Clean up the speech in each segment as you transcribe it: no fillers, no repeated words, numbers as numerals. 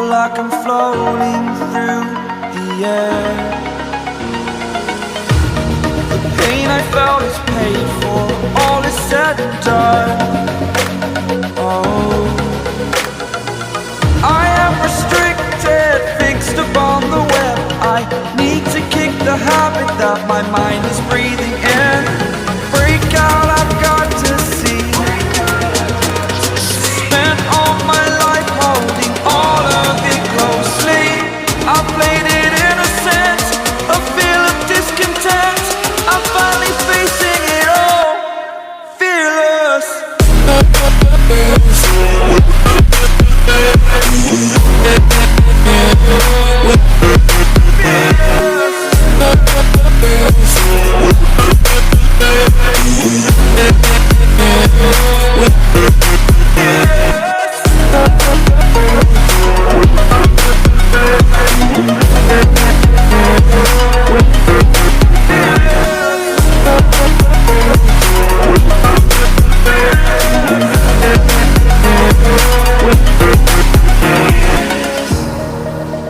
like I'm floating through the air. The pain I felt is paid for, all is said and done. Oh, I am restricted, fixed upon the web. I need to kick the habit that my mind is breathing in. Break out, I've got to see. Spent all my life holding all of it closely. I played it innocent, a feel of discontent. I'm finally facing it all, fearless.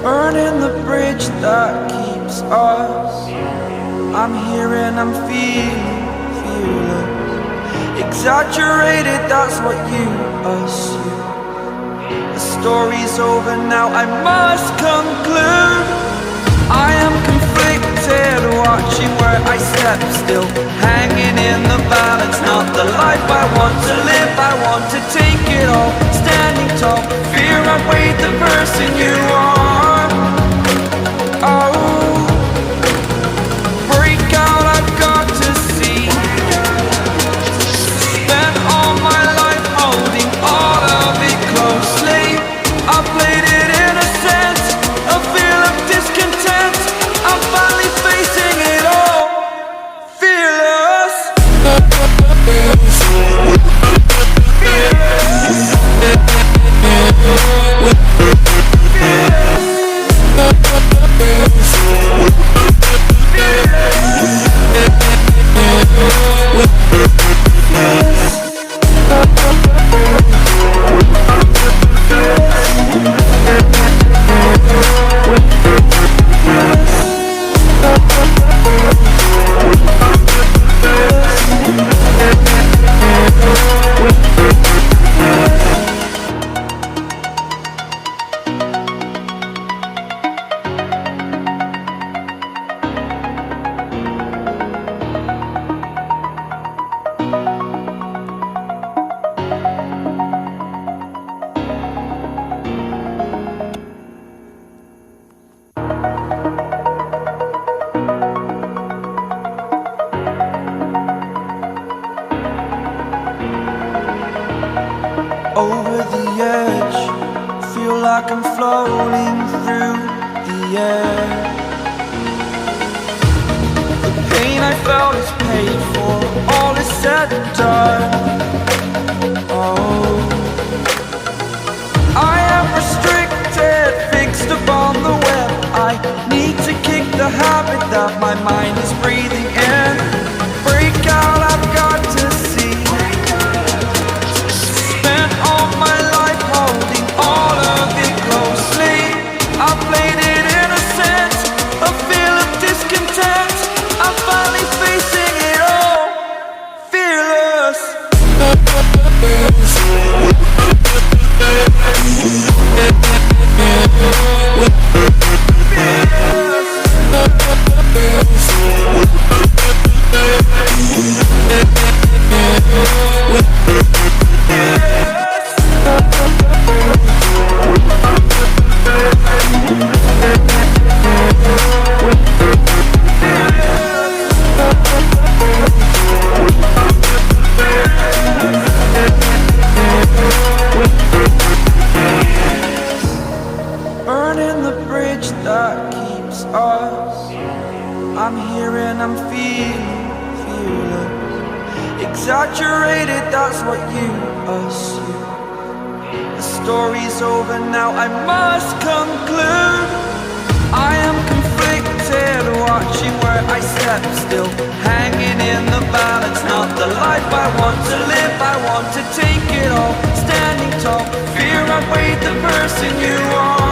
Burning the bridge that keeps us. I'm here and I'm feeling fearless. Exaggerated, that's what you assume. The story's over now, I must conclude. I am conflicted, watching where I step still, hanging in the balance. Not the life I want to live, I want to take it all. Standing tall, fear outweighed the person you are. Oh, break out, I've got to see. Spent all my life holding all of it closely. I played it innocent, a feel of discontent. I'm finally facing it all, fearless. Over the edge, feel like I'm floating through the air. The pain I felt is paid for, all is said and done. Oh, I am restricted, fixed upon the web. I need to kick the habit that my mind is breathing in. Break out, I've got to see. Spent all my life holding all of it closely. I played it innocent, a feel of discontent. I'm finally facing it all, fearless. Burning the bridge that keeps us. I'm here and I'm feeling fearless. Exaggerated, that's what you assume. The story's over now, I must conclude. I am conflicted, watching where I step still, hanging in the balance. Not the life I want to live, I want to take it all. Standing tall, fear outweighed the person you are.